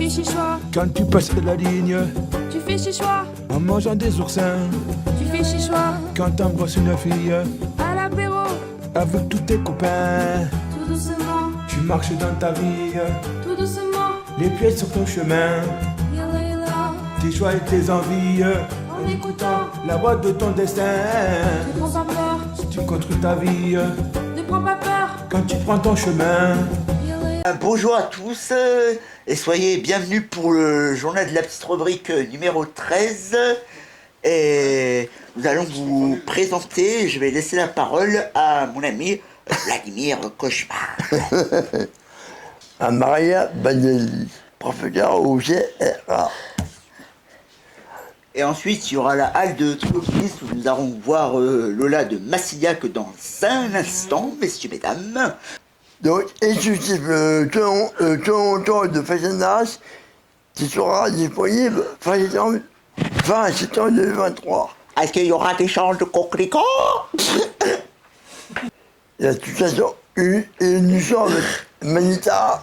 fais chichois. Quand tu passes la ligne, Tu fais chichois. en mangeant des oursins. Tu fais chichois. Quand t'embrasses une fille, À l'apéro. avec tous tes copains. Tout doucement. Tu marches dans ta vie, Tout doucement. les pieds sur ton chemin. Yalla yalla. Tes choix et tes envies, En écoutant. la voix de ton destin. Ne prends pas peur. Si tu construis ta vie, Ne prends pas peur. quand tu prends ton chemin. Yalla yalla. Bonjour à tous et soyez bienvenus pour le journal de la petite rubrique numéro 13. Et nous allons vous présenter, je vais laisser la parole à mon ami Vladimir Cauchemar. À Maria Banelli, professeur au CRA. Et ensuite, il y aura la halle de Triomphe où nous allons voir Lola de Massillac dans un instant, messieurs, mesdames. Donc, exclusif ton tour de Fashionnage qui sera disponible fin septembre 2023. Est-ce qu'il y aura des chances de coquelicots? Il y a de toute façon une mission avec Manita.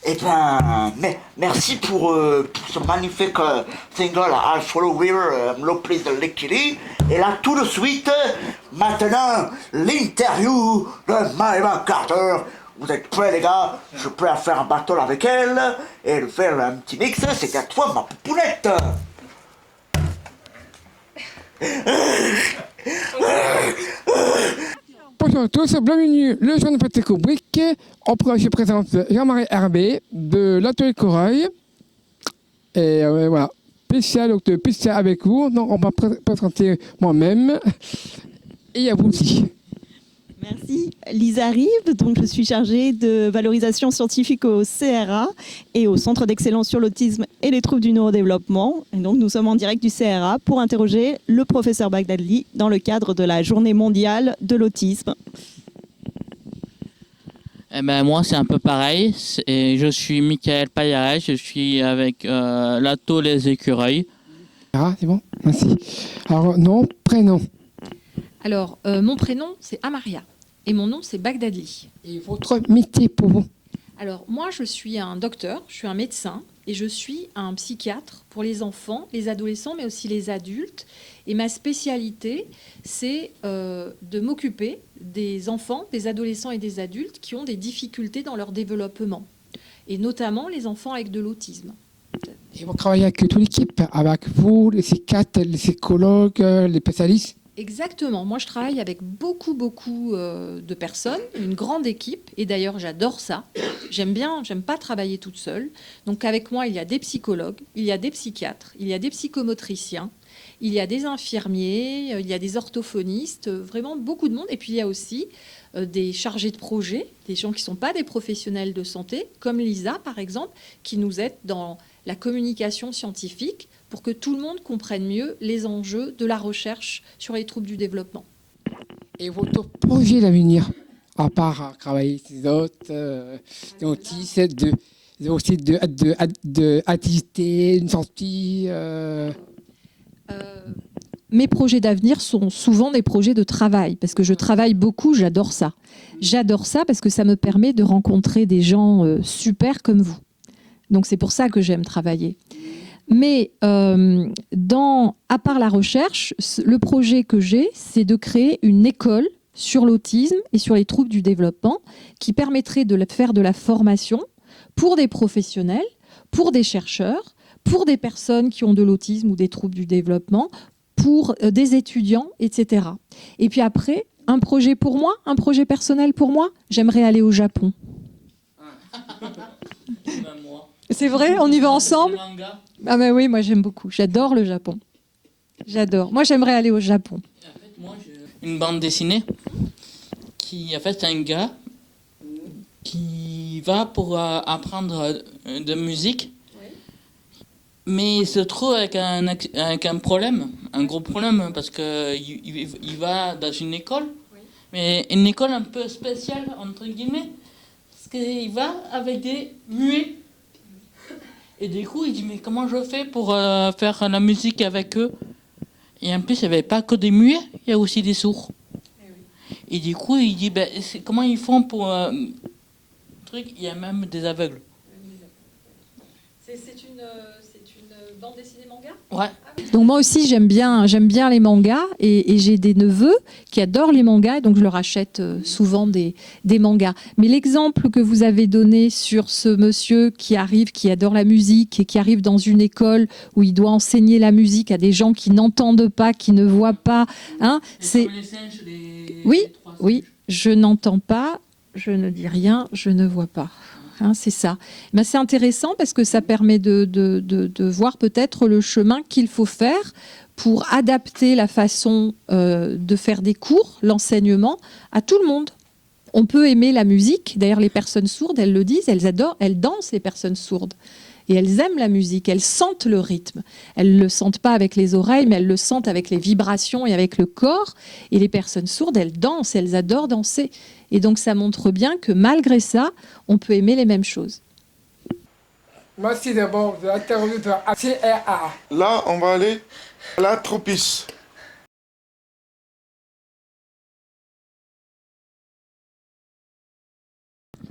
Eh bien, merci pour ce magnifique single I'll Follow Where I'm Low Please the Lickily. Et là, tout de suite, maintenant, l'interview de Marilyn Carter. Vous êtes prêts, les gars? Je suis prêt à faire un battle avec elle et de faire un petit mix. C'est à toi, ma poupounette. Bonjour à tous, bienvenue le journal de Petite Rubrique. Je présente Jean-Marie Herbé de l'Atelier Corail. Et voilà, spécial avec vous. Donc on va présenter moi-même et à vous aussi. Merci. Lisa Rive, donc je suis chargée de valorisation scientifique au CRA et au Centre d'excellence sur l'autisme et les troubles du neurodéveloppement. Et donc nous sommes en direct du CRA pour interroger le professeur Bagdadli dans le cadre de la Journée mondiale de l'autisme. Eh ben, moi, c'est un peu pareil. Je suis Michael Payaret, je suis avec l'Atto Les Écureuils. Ah, c'est bon, merci. Alors, nom, prénom. Alors, mon prénom, c'est Amaria. Et mon nom, c'est Bagdadli. Et votre métier pour vous? Alors, moi, je suis un docteur, je suis un médecin et je suis un psychiatre pour les enfants, les adolescents, mais aussi les adultes. Et ma spécialité, c'est de m'occuper des enfants, des adolescents et des adultes qui ont des difficultés dans leur développement. Et notamment les enfants avec de l'autisme. Et vous travaillez avec toute l'équipe, avec vous, les psychiatres, les psychologues, les spécialistes? Exactement. Moi, je travaille avec beaucoup de personnes, une grande équipe. Et d'ailleurs, j'adore ça. J'aime pas travailler toute seule. Donc, avec moi, il y a des psychologues, il y a des psychiatres, il y a des psychomotriciens, il y a des infirmiers, il y a des orthophonistes, vraiment beaucoup de monde. Et puis, il y a aussi des chargés de projet, des gens qui ne sont pas des professionnels de santé, comme Lisa, par exemple, qui nous aident dans la communication scientifique pour que tout le monde comprenne mieux les enjeux de la recherche sur les troubles du développement. Et votre projet d'avenir, à part travailler les autres, aussi d'activité, une sortie Mes projets d'avenir sont souvent des projets de travail, parce que je travaille beaucoup, j'adore ça. J'adore ça parce que ça me permet de rencontrer des gens super comme vous. Donc c'est pour ça que j'aime travailler. Mais à part la recherche, le projet que j'ai, c'est de créer une école sur l'autisme et sur les troubles du développement qui permettrait de faire de la formation pour des professionnels, pour des chercheurs, pour des personnes qui ont de l'autisme ou des troubles du développement, pour des étudiants, etc. Et puis après, un projet pour moi, un projet personnel pour moi, j'aimerais aller au Japon. C'est vrai, on y va ensemble? Ah ben oui, moi j'aime beaucoup, j'adore le Japon. J'adore. Moi j'aimerais aller au Japon. En fait, moi, j'ai une bande dessinée qui, en fait, c'est un gars qui va pour apprendre de musique, mais il se trouve avec un problème, un gros problème, parce que il va dans une école, mais une école un peu spéciale, entre guillemets, parce qu'il va avec des muets. Et du coup, il dit, mais comment je fais pour faire la musique avec eux? Et en plus, il n'y avait pas que des muets, il y a aussi des sourds. Et du coup, il dit, ben, comment ils font pour... truc, il y a même des aveugles. C'est une bande dessinée manga? Ouais. Donc moi aussi j'aime bien les mangas et j'ai des neveux qui adorent les mangas, donc je leur achète souvent des mangas. Mais l'exemple que vous avez donné sur ce monsieur qui arrive, qui adore la musique et qui arrive dans une école où il doit enseigner la musique à des gens qui n'entendent pas, qui ne voient pas, hein, c'est... Oui, je n'entends pas, je ne dis rien, je ne vois pas. Hein, c'est ça. Ben, c'est intéressant parce que ça permet de voir peut-être le chemin qu'il faut faire pour adapter la façon de faire des cours, l'enseignement, à tout le monde. On peut aimer la musique. D'ailleurs, les personnes sourdes, elles le disent, elles adorent, elles dansent, les personnes sourdes. Et elles aiment la musique, elles sentent le rythme. Elles ne le sentent pas avec les oreilles, mais elles le sentent avec les vibrations et avec le corps. Et les personnes sourdes, elles dansent, elles adorent danser. Et donc ça montre bien que malgré ça, on peut aimer les mêmes choses. Merci d'abord de l'interview de la CRA. Là, on va aller à la Tropice.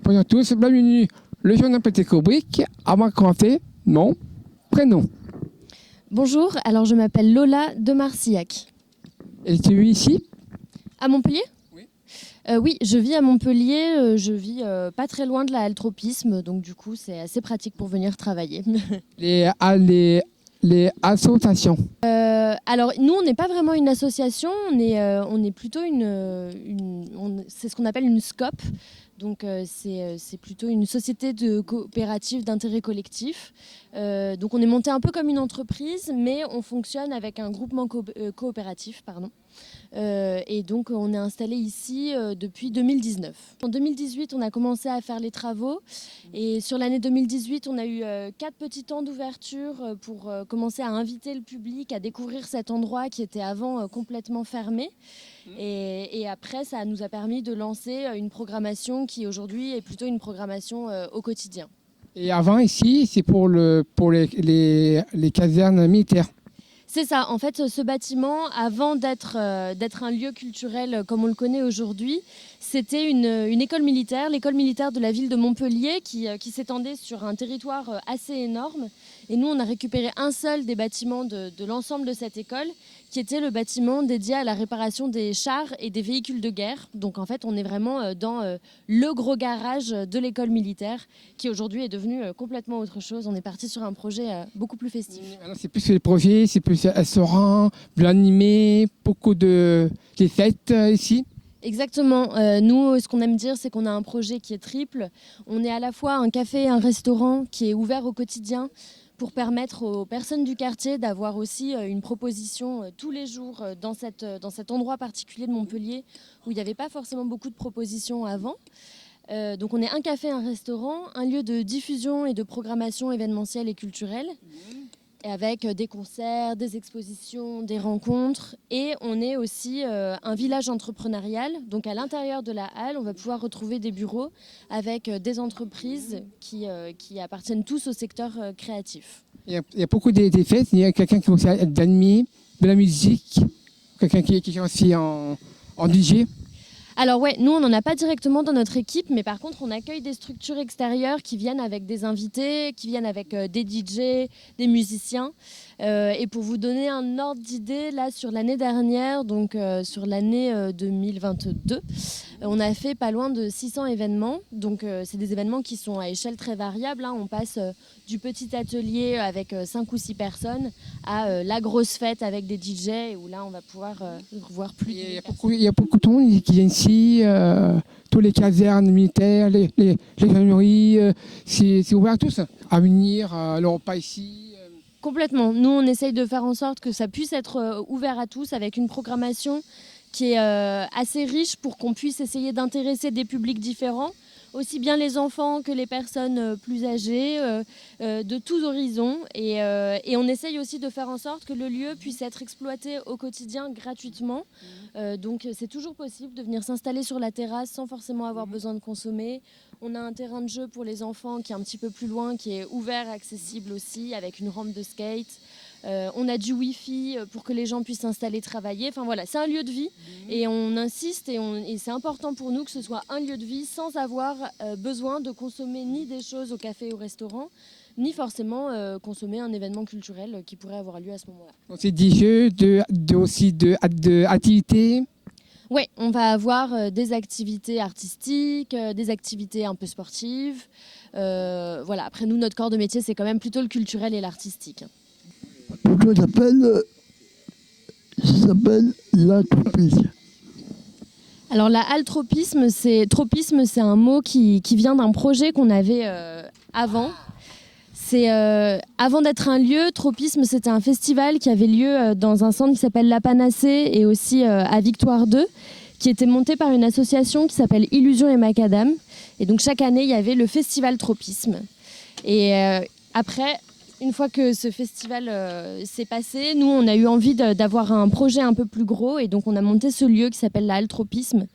Bonjour à tous, bienvenue. Le journal Petit Cobric, à ma compter, nom, prénom. Bonjour, alors je m'appelle Lola de Marcillac. Et tu vis ici? À Montpellier? Oui. Oui, je vis à Montpellier, je vis pas très loin de la halle Tropisme, donc du coup c'est assez pratique pour venir travailler. Les associations. Alors nous on n'est pas vraiment une association, on est plutôt c'est ce qu'on appelle une SCOP. Donc c'est plutôt une société de coopérative d'intérêt collectif. Donc on est monté un peu comme une entreprise, mais on fonctionne avec un groupement coopératif, pardon. Et donc on est installé ici depuis 2019. En 2018, on a commencé à faire les travaux et sur l'année 2018, on a eu 4 petits temps d'ouverture pour commencer à inviter le public à découvrir cet endroit qui était avant complètement fermé. Et après, ça nous a permis de lancer une programmation qui aujourd'hui est plutôt une programmation au quotidien. Et avant ici, c'est pour les casernes militaires. C'est ça. En fait, ce bâtiment, avant d'être un lieu culturel comme on le connaît aujourd'hui, c'était une école militaire, l'école militaire de la ville de Montpellier, qui s'étendait sur un territoire assez énorme. Et nous, on a récupéré un seul des bâtiments de l'ensemble de cette école, qui était le bâtiment dédié à la réparation des chars et des véhicules de guerre. Donc en fait, on est vraiment dans le gros garage de l'école militaire, qui aujourd'hui est devenu complètement autre chose. On est parti sur un projet beaucoup plus festif. Alors, c'est plus les projets, c'est plus restaurant, plus animé, beaucoup de fêtes ici. Exactement. Nous, ce qu'on aime dire, c'est qu'on a un projet qui est triple. On est à la fois un café et un restaurant qui est ouvert au quotidien pour permettre aux personnes du quartier d'avoir aussi une proposition tous les jours dans cet endroit particulier de Montpellier où il n'y avait pas forcément beaucoup de propositions avant. Donc on est un café, un restaurant, un lieu de diffusion et de programmation événementielle et culturelle. Et avec des concerts, des expositions, des rencontres. Et on est aussi un village entrepreneurial. Donc à l'intérieur de la halle, on va pouvoir retrouver des bureaux avec des entreprises qui appartiennent tous au secteur créatif. Il y a beaucoup de fêtes. Il y a quelqu'un qui commence à être d'animer de la musique, quelqu'un qui est aussi en DJ. Alors ouais, nous on n'en a pas directement dans notre équipe, mais par contre on accueille des structures extérieures qui viennent avec des invités, qui viennent avec des DJ, des musiciens. Et pour vous donner un ordre d'idée, là, sur l'année dernière, donc sur l'année 2022, on a fait pas loin de 600 événements. Donc, c'est des événements qui sont à échelle très variable, hein. On passe du petit atelier avec 5 ou 6 personnes à la grosse fête avec des DJ, où là, on va pouvoir voir plus. Il y a beaucoup de monde qui vient ici, tous les casernes militaires, les gendarmeries, c'est ouvert à tous à venir, le repas ici. Complètement. Nous, on essaye de faire en sorte que ça puisse être ouvert à tous avec une programmation qui est assez riche pour qu'on puisse essayer d'intéresser des publics différents, aussi bien les enfants que les personnes plus âgées, de tous horizons. Et on essaye aussi de faire en sorte que le lieu puisse être exploité au quotidien gratuitement. Donc c'est toujours possible de venir s'installer sur la terrasse sans forcément avoir besoin de consommer. On a un terrain de jeu pour les enfants qui est un petit peu plus loin, qui est ouvert, accessible aussi, avec une rampe de skate. On a du Wi-Fi pour que les gens puissent s'installer, travailler. Enfin voilà, c'est un lieu de vie et on insiste et c'est important pour nous que ce soit un lieu de vie sans avoir besoin de consommer ni des choses au café ou au restaurant, ni forcément consommer un événement culturel qui pourrait avoir lieu à ce moment-là. C'est des jeux, aussi de activités. Oui, on va avoir des activités artistiques, des activités un peu sportives. Voilà. Après, nous, notre corps de métier, c'est quand même plutôt le culturel et l'artistique. Pourquoi ça s'appelle l'altropisme? Alors, la altropisme, c'est un mot qui vient d'un projet qu'on avait avant. Avant d'être un lieu, Tropisme, c'était un festival qui avait lieu dans un centre qui s'appelle La Panacée et aussi à Victoire 2, qui était monté par une association qui s'appelle Illusion et Macadam. Et donc chaque année, il y avait le festival Tropisme. Et après, une fois que ce festival s'est passé, nous, on a eu envie d'avoir un projet un peu plus gros. Et donc, on a monté ce lieu qui s'appelle la Halle Tropisme.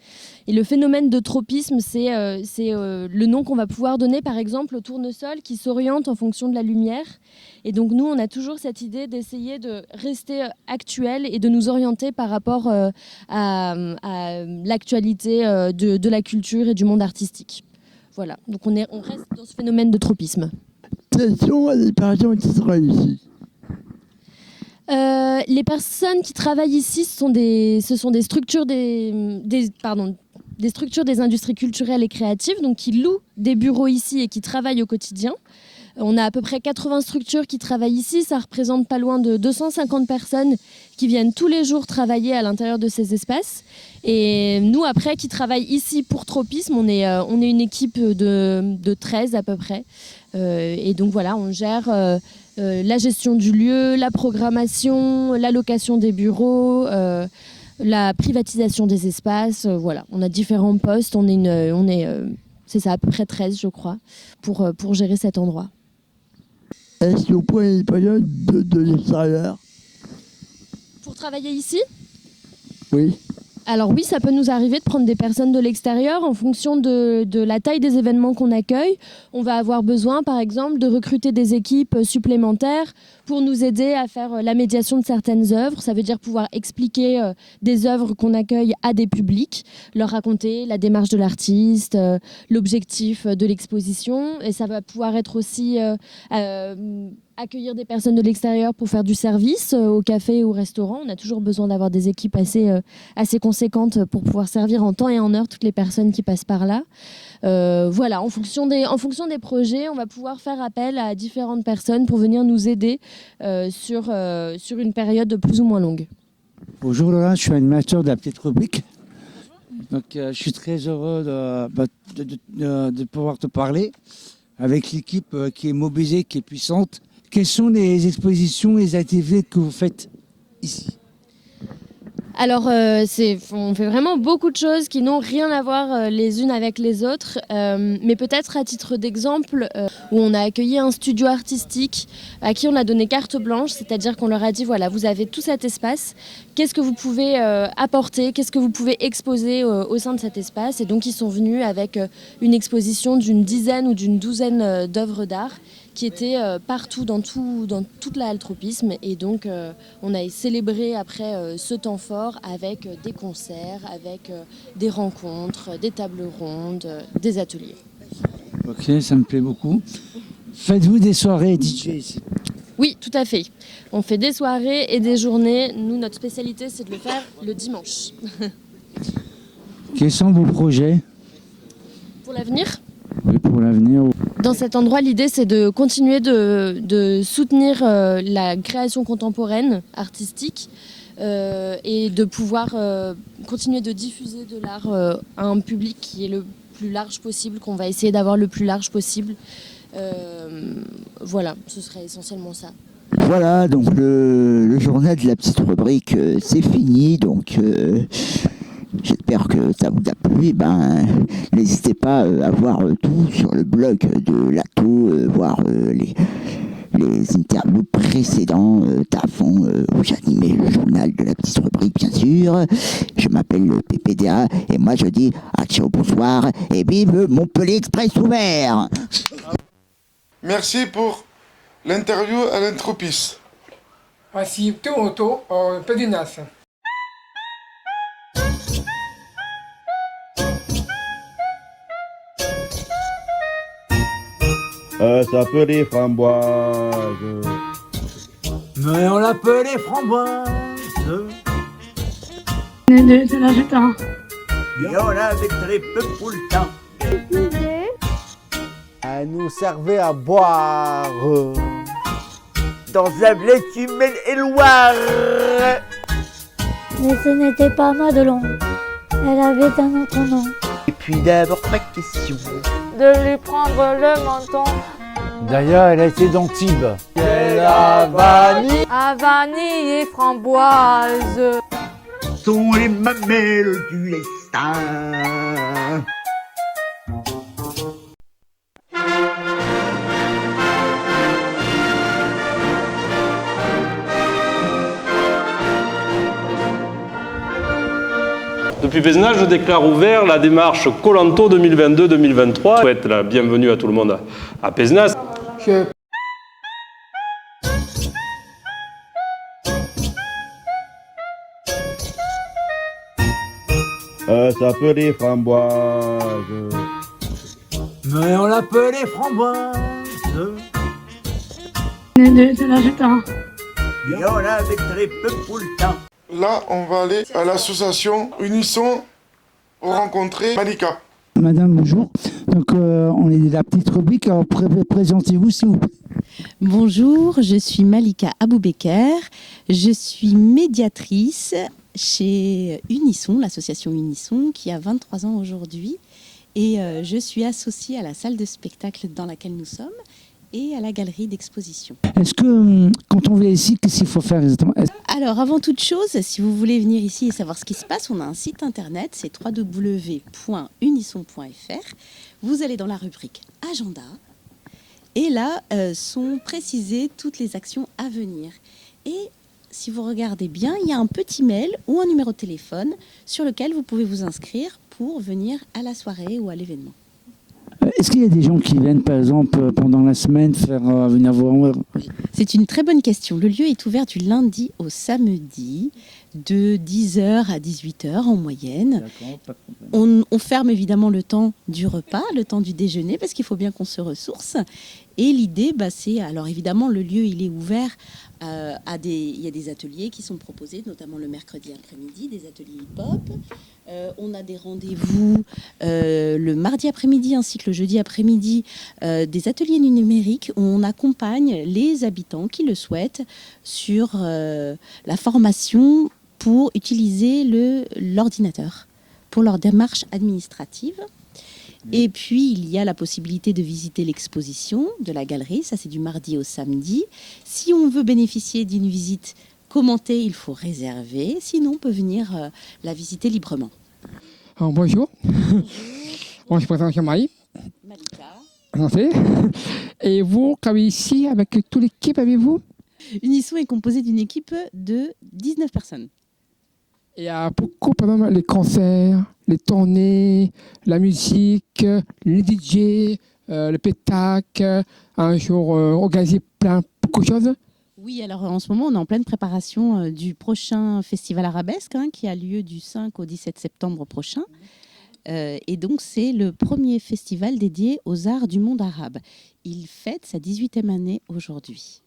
Et le phénomène de tropisme, c'est le nom qu'on va pouvoir donner, par exemple, au tournesol qui s'oriente en fonction de la lumière. Et donc, nous, on a toujours cette idée d'essayer de rester actuel et de nous orienter par rapport à l'actualité de la culture et du monde artistique. Voilà, donc on reste dans ce phénomène de tropisme. Quelles sont les personnes qui travaillent ici? Les personnes qui travaillent ici, ce sont des structures des structures des industries culturelles et créatives, donc qui louent des bureaux ici et qui travaillent au quotidien. On a à peu près 80 structures qui travaillent ici. Ça représente pas loin de 250 personnes qui viennent tous les jours travailler à l'intérieur de ces espaces. Et nous, après, qui travaillent ici pour Tropisme, on est une équipe de 13 à peu près. Et donc voilà, on gère la gestion du lieu, la programmation, la location des bureaux, la privatisation des espaces. Voilà, on a différents postes. C'est ça, à peu près 13, je crois, pour gérer cet endroit. Est-ce que vous prenez des personnes de l'extérieur? Pour travailler ici? Oui. Alors oui, ça peut nous arriver de prendre des personnes de l'extérieur en fonction de la taille des événements qu'on accueille. On va avoir besoin, par exemple, de recruter des équipes supplémentaires pour nous aider à faire la médiation de certaines œuvres. Ça veut dire pouvoir expliquer des œuvres qu'on accueille à des publics, leur raconter la démarche de l'artiste, l'objectif de l'exposition. Et ça va pouvoir être aussi accueillir des personnes de l'extérieur pour faire du service au café ou au restaurant. On a toujours besoin d'avoir des équipes assez conséquentes pour pouvoir servir en temps et en heure toutes les personnes qui passent par là. Voilà, en fonction des projets, on va pouvoir faire appel à différentes personnes pour venir nous aider sur une période plus ou moins longue. Bonjour Laurent, je suis animateur de la petite rubrique. Donc, je suis très heureux de pouvoir te parler avec l'équipe qui est mobilisée, qui est puissante. Quelles sont les expositions et les activités que vous faites ici? Alors, on fait vraiment beaucoup de choses qui n'ont rien à voir les unes avec les autres. Mais peut-être à titre d'exemple, où on a accueilli un studio artistique à qui on a donné carte blanche, c'est-à-dire qu'on leur a dit, voilà, vous avez tout cet espace, qu'est-ce que vous pouvez apporter, qu'est-ce que vous pouvez exposer au sein de cet espace? Et donc, ils sont venus avec une exposition d'une dizaine ou d'une douzaine d'œuvres d'art qui était partout dans toute la Halle Tropisme. Et donc, on a célébré après ce temps fort avec des concerts, avec des rencontres, des tables rondes, des ateliers. Ok, ça me plaît beaucoup. Faites-vous des soirées DJ ici? Oui, tout à fait. On fait des soirées et des journées. Nous, notre spécialité, c'est de le faire le dimanche. Quels sont vos projets Pour l'avenir, pour l'avenir? dans cet endroit, l'idée, c'est de continuer de soutenir la création contemporaine, artistique, et de pouvoir continuer de diffuser de l'art à un public qui est le plus large possible, qu'on va essayer d'avoir le plus large possible. Voilà, ce serait essentiellement ça. Voilà, donc le journal de la petite rubrique, c'est fini. Donc, j'espère que ça vous a plu. N'hésitez pas à voir tout sur le blog de l'ATO, voir les interviews précédentes d'avant où j'animais le journal de la petite rubrique, bien sûr. Je m'appelle le PPDA et moi je dis ciao, bonsoir et vive Montpellier Express ouvert. Merci pour l'interview à l'Entropis. Voici Toronto, Pédunas. Ça peut les framboises. Mais on l'appelle les framboises. De la jetant. Il y en avait très peu pour le temps. Elle nous servait à boire Dans un blé Tunnel et Loire. Mais ce n'était pas Madelon. Elle avait un autre nom. Et puis d'abord pas question De lui prendre le menton. D'ailleurs, elle a été d'Antibes. Elle a vanille. À vanille et framboise. sont les mamelles du destin. Depuis Pézenas, je déclare ouvert la démarche Kolanto 2022-2023. Je souhaite la bienvenue à tout le monde à Pézenas. Ça peut les framboises. Mais on l'appelle les framboises. De la jetant. Il y en avait très peu pour le temps. Là, on va aller à l'association Unisson pour rencontrer Malika. Madame, bonjour. Donc, on est de la petite rubrique. Alors, présentez-vous, s'il vous plaît. Bonjour, je suis Malika Aboubeker. Je suis médiatrice chez Unisson, l'association Unisson, qui a 23 ans aujourd'hui. Et je suis associée à la salle de spectacle dans laquelle nous sommes et à la galerie d'exposition. Est-ce que, quand on vient ici, qu'est-ce qu'il faut faire exactement? Alors, avant toute chose, si vous voulez venir ici et savoir ce qui se passe, on a un site internet, c'est www.unisson.fr. Vous allez dans la rubrique Agenda. Et là, sont précisées toutes les actions à venir. Et si vous regardez bien, il y a un petit mail ou un numéro de téléphone sur lequel vous pouvez vous inscrire pour venir à la soirée ou à l'événement. Est-ce qu'il y a des gens qui viennent, par exemple, pendant la semaine, venir voir? C'est une très bonne question. Le lieu est ouvert du lundi au samedi, de 10h à 18h en moyenne. On ferme évidemment le temps du repas, le temps du déjeuner, parce qu'il faut bien qu'on se ressource. Et l'idée, c'est, alors évidemment, le lieu, il est ouvert il y a des ateliers qui sont proposés, notamment le mercredi après-midi, des ateliers hip-hop. On a des rendez-vous le mardi après-midi ainsi que le jeudi après-midi, des ateliers numériques où on accompagne les habitants qui le souhaitent sur la formation pour utiliser l'ordinateur pour leur démarche administrative. Et puis, il y a la possibilité de visiter l'exposition de la galerie. Ça, c'est du mardi au samedi. Si on veut bénéficier d'une visite commentée, il faut réserver. Sinon, on peut venir la visiter librement. Alors, bonjour. Bon, je présente Jean-Marie. Malika. Enchanté. Et vous travaillez ici avec toute l'équipe, avez-vous? Unisson est composé d'une équipe de 19 personnes. Il y a beaucoup, par exemple, les concerts, les tournées, la musique, les DJ, le spectacle, un jour organisé beaucoup de choses. Oui, alors en ce moment, on est en pleine préparation du prochain festival arabesque qui a lieu du 5 au 17 septembre prochain. Et donc, c'est le premier festival dédié aux arts du monde arabe. Il fête sa 18e année aujourd'hui.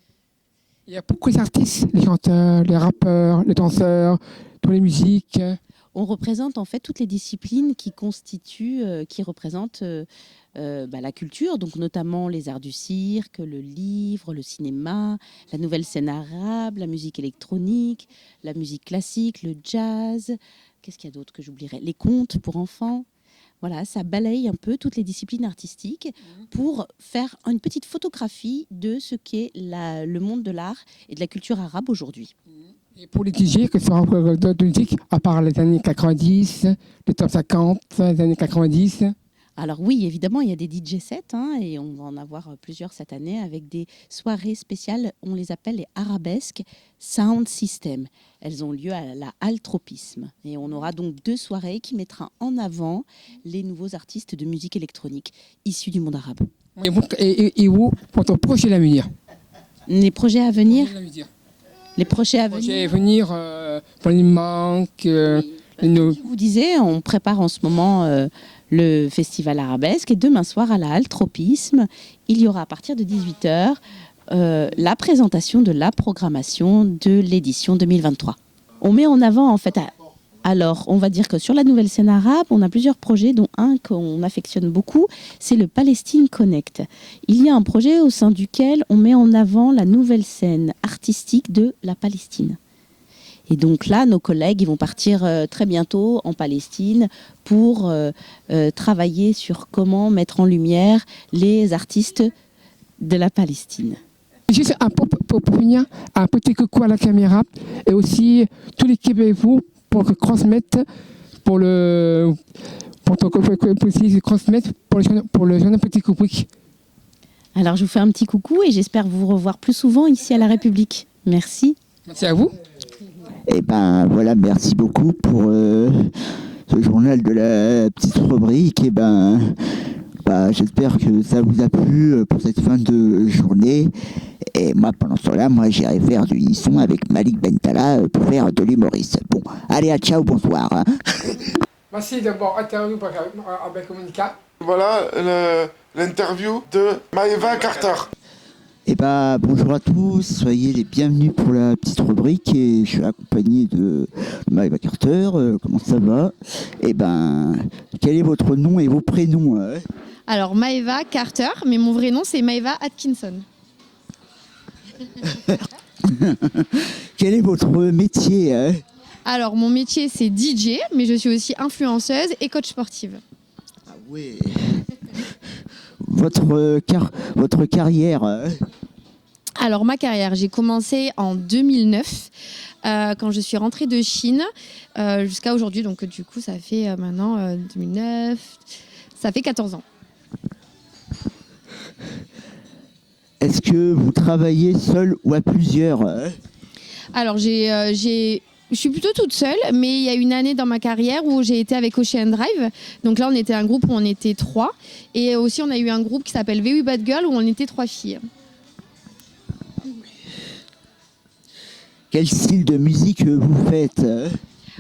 Il y a beaucoup d'artistes, les chanteurs, les rappeurs, les danseurs, toutes les musiques. On représente en fait toutes les disciplines qui constituent, qui représentent la culture, donc notamment les arts du cirque, le livre, le cinéma, la nouvelle scène arabe, la musique électronique, la musique classique, le jazz. Qu'est-ce qu'il y a d'autre que j'oublierais? Les contes pour enfants. Voilà, ça balaye un peu toutes les disciplines artistiques pour faire une petite photographie de ce qu'est le monde de l'art et de la culture arabe aujourd'hui. Et pour les DJ, que ce soit d'autres musiques, à part les années 90, les top 50, les années 90? Alors oui, évidemment, il y a des DJ sets et on va en avoir plusieurs cette année avec des soirées spéciales. On les appelle les arabesques sound system. Elles ont lieu à la Halle Tropisme. Et on aura donc 2 soirées qui mettront en avant les nouveaux artistes de musique électronique issus du monde arabe. Et vous, pour ton projet à venir? Les projets à venir? Les projets à venir, pour les manques. Je vous disais, on prépare en ce moment le festival arabesque et demain soir à la Halle Tropisme, il y aura à partir de 18h la présentation de la programmation de l'édition 2023. On met en avant en fait... Alors, on va dire que sur la nouvelle scène arabe, on a plusieurs projets, dont un qu'on affectionne beaucoup, c'est le Palestine Connect. Il y a un projet au sein duquel on met en avant la nouvelle scène artistique de la Palestine. Et donc là, nos collègues ils vont partir très bientôt en Palestine pour travailler sur comment mettre en lumière les artistes de la Palestine. Juste pour finir, un petit coucou à la caméra et aussi toute l'équipe avec vous pour transmettre pour le jeune petit coucou. Alors je vous fais un petit coucou et j'espère vous revoir plus souvent ici à la République. Merci. Merci à vous. Et ben voilà, merci beaucoup pour ce journal de la petite rubrique. Et j'espère que ça vous a plu pour cette fin de journée. Et moi, pendant ce temps-là, j'irai faire du unisson avec Malik Bentala pour faire de l'humoriste. Bon, allez, ciao, bonsoir. Merci d'avoir interviewé avec Monica. Voilà l'interview de Maëva Carter. Et bonjour à tous, soyez les bienvenus pour la petite rubrique et je suis accompagné de Maëva Carter. Comment ça va? Et quel est votre nom et vos prénoms? Alors Maëva Carter, mais mon vrai nom c'est Maëva Atkinson. Quel est votre métier? Alors mon métier c'est DJ, mais je suis aussi influenceuse et coach sportive. Ah ouais. Votre carrière? Alors ma carrière, j'ai commencé en 2009 quand je suis rentrée de Chine jusqu'à aujourd'hui. Donc du coup ça fait maintenant 2009, ça fait 14 ans. Est-ce que vous travaillez seul ou à plusieurs? Alors je suis plutôt toute seule, mais il y a une année dans ma carrière où j'ai été avec Ocean Drive. Donc là, on était un groupe où on était 3. Et aussi, on a eu un groupe qui s'appelle VW Bad Girl où on était 3 filles. Quel style de musique vous faites?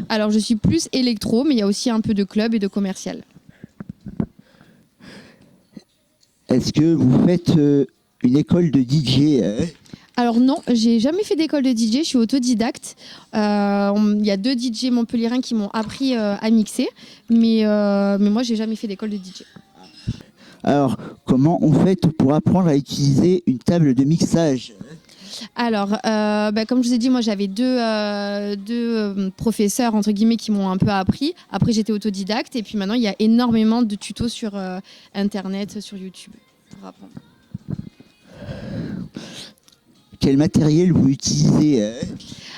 Alors, je suis plus électro, mais il y a aussi un peu de club et de commercial. Est-ce que vous faites une école de DJ? Alors non, j'ai jamais fait d'école de DJ, je suis autodidacte. Il y a 2 DJ montpelliérains qui m'ont appris à mixer, mais moi j'ai jamais fait d'école de DJ. Alors, comment on fait pour apprendre à utiliser une table de mixage? Alors, comme je vous ai dit, moi j'avais deux professeurs entre guillemets qui m'ont un peu appris. Après j'étais autodidacte et puis maintenant il y a énormément de tutos sur Internet, sur YouTube pour apprendre. Quel matériel vous utilisez?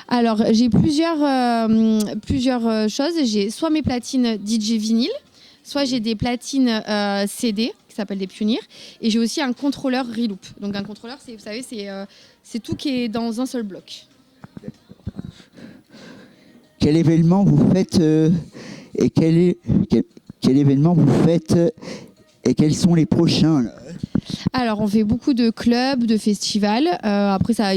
Alors, j'ai plusieurs choses. J'ai soit mes platines DJ vinyle, soit j'ai des platines CD qui s'appellent des Pionniers, et j'ai aussi un contrôleur Reloop. Donc un contrôleur, vous savez, c'est tout qui est dans un seul bloc. Quel événement vous faites et quel événement vous faites et quels sont les prochains là? Alors, on fait beaucoup de clubs, de festivals. Après, ça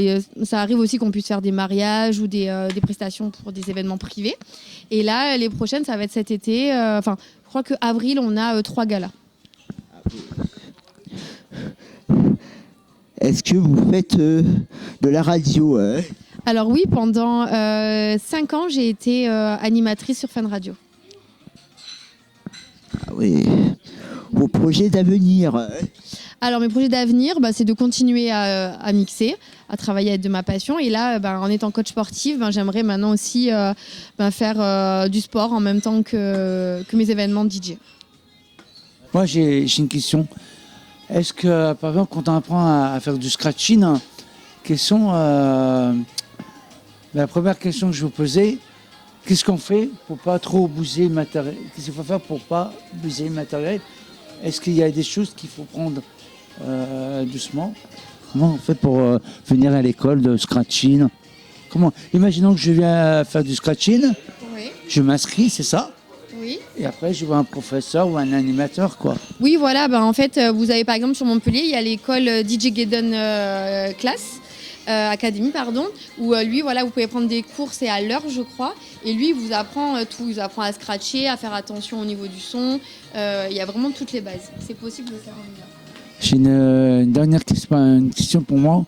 arrive aussi qu'on puisse faire des mariages ou des prestations pour des événements privés. Et là, les prochaines, ça va être cet été. Je crois qu'avril, on a 3 galas. est-ce que vous faites de la radio Alors oui, pendant 5 ans, j'ai été animatrice sur Fun Radio. Ah oui. Vos projets d'avenir Alors mes projets d'avenir, c'est de continuer à mixer, à travailler avec de ma passion. Et là, en étant coach sportif, j'aimerais maintenant aussi faire du sport en même temps que mes événements de DJ. Moi, j'ai une question. Est-ce que, par exemple, quand on apprend à faire du scratching, la première question que je vous posais, qu'est-ce qu'on fait pour pas trop bouger le matériel? Qu'est-ce qu'il faut faire pour pas bouger le matériel? Est-ce qu'il y a des choses qu'il faut prendre doucement? Comment on fait pour venir à l'école de scratching? Comment? Imaginons que je viens faire du scratching, Oui. je m'inscris, c'est ça? Oui. Et après, je vois un professeur ou un animateur, quoi. Oui, voilà. En fait, vous avez par exemple sur Montpellier, il y a l'école DJ Gaydon Academy, où lui, vous pouvez prendre des cours, c'est à l'heure, je crois. Et lui, il vous apprend tout. Il vous apprend à scratcher, à faire attention au niveau du son. Il y a vraiment toutes les bases. C'est possible de faire en heure. J'ai une dernière question, une question pour moi.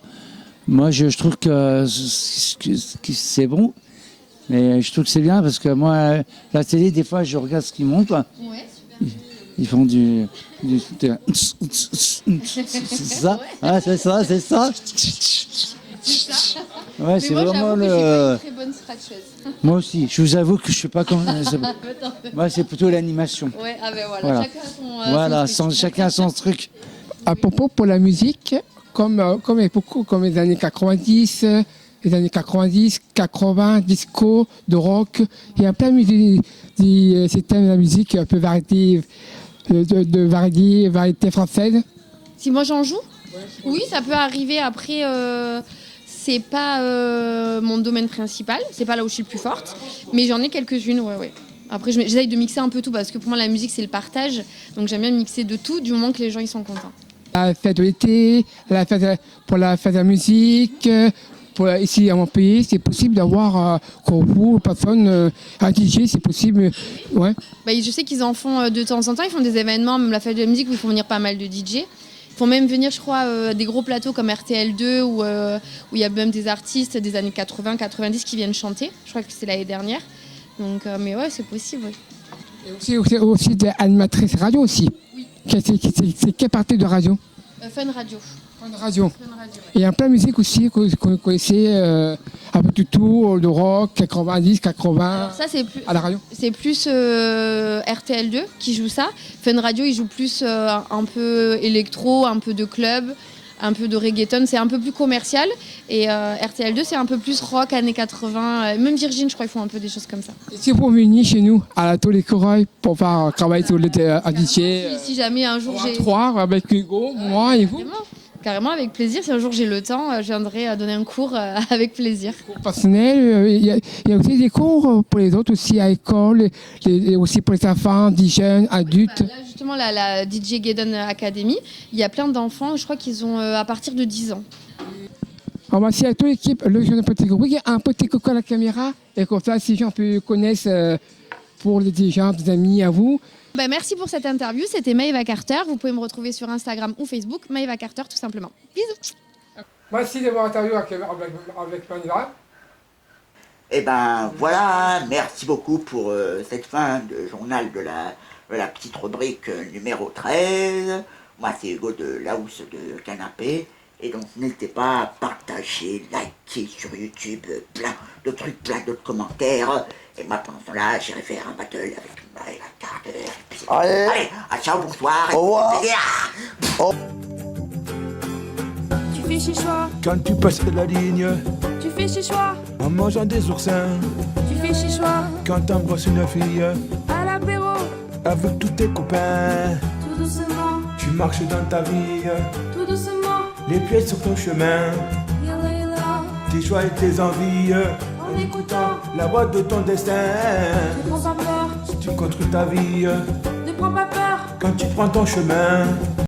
Moi, je trouve que c'est bon. Mais je trouve que c'est bien parce que moi, la télé, des fois, je regarde ce qu'ils montrent. Ouais, super. Ils font du c'est ça? Ah, c'est ça, c'est ça? Ouais, c'est vraiment le. Je suis pas une très bonne scratcheuse. Moi aussi, je vous avoue que je sais pas comment. Moi, c'est plutôt l'animation. Ouais, voilà. Chacun a son truc. À propos pour la musique, comme les années 90, les années 90, 80, disco, de rock, il y a plein de systèmes de la musique un peu variété française. Si moi j'en joue? Oui, ça peut arriver. Après, c'est pas mon domaine principal, c'est pas là où je suis le plus forte, mais j'en ai quelques-unes, ouais. Après, j'essaye de mixer un peu tout parce que pour moi, la musique, c'est le partage. Donc, j'aime bien mixer de tout du moment que les gens ils sont contents. La fête de l'été, pour la fête de la musique, ici à Montpellier, c'est possible d'avoir pour vous, personne, un DJ, c'est possible. Ouais. Je sais qu'ils en font de temps en temps. Ils font des événements, même la fête de la musique, où ils font venir pas mal de DJ. Ils font même venir, je crois, des gros plateaux comme RTL2 où il y a même des artistes des années 80, 90 qui viennent chanter. Je crois que c'était l'année dernière. Donc, mais ouais, c'est possible. Ouais. Et aussi des animatrices radio aussi. Oui. C'est quelle partie de radio? Fun Radio. Fun Radio. Et il y a plein de musique aussi que vous connaissez, un peu de tout, de rock, 90, 80. Alors ça, c'est plus, à la radio. C'est plus RTL2 qui joue ça. Fun Radio, il joue plus un peu électro, un peu de club, un peu de reggaeton. C'est un peu plus commercial. Et RTL2, c'est un peu plus rock, années 80. Même Virgin, je crois, ils font un peu des choses comme ça. Et si vous venez chez nous, à la Tôle Corail, pour faire travailler sur le DJ. Si jamais un jour j'ai... 3 avec Hugo, moi et vous. Carrément, avec plaisir. Si un jour j'ai le temps, je viendrai donner un cours avec plaisir. Personnel, il y a aussi des cours pour les autres aussi à l'école, et aussi pour les enfants, des jeunes, adultes. Là, justement, la DJ Gaydon Academy, il y a plein d'enfants, je crois qu'ils ont à partir de 10 ans. Alors, merci à toute l'équipe, le jeune petit groupe. Un petit coucou à la caméra, et comme ça, si les gens connaissent pour des gens, des amis à vous. Merci pour cette interview, c'était Maëva Carter. Vous pouvez me retrouver sur Instagram ou Facebook, Maëva Carter tout simplement. Bisous. Merci d'avoir interviewé avec Maëva. Et voilà, merci beaucoup pour cette fin de journal de la petite rubrique numéro 13. Moi c'est Hugo de la housse de canapé. Et donc n'hésitez pas à partager, liker sur YouTube, plein de trucs, plein de commentaires. Et moi pendant ce temps-là, j'irai faire un battle avec Maëva Carter. Allez, à ciao, bonsoir. Au revoir. Tu fais chez soi. Quand tu passes la ligne, Tu fais chez soi. en mangeant des oursins, Tu fais chez soi. quand t'embrasses une fille, À l'apéro. avec tous tes copains, Tout doucement. tu marches dans ta vie, Tout doucement. les pieds sur ton chemin, Yalla yalla. tes choix et tes envies, En écoutant. la voix de ton destin. Ne prends pas peur. Tu construis ta vie Ne prends pas peur. quand tu prends ton chemin.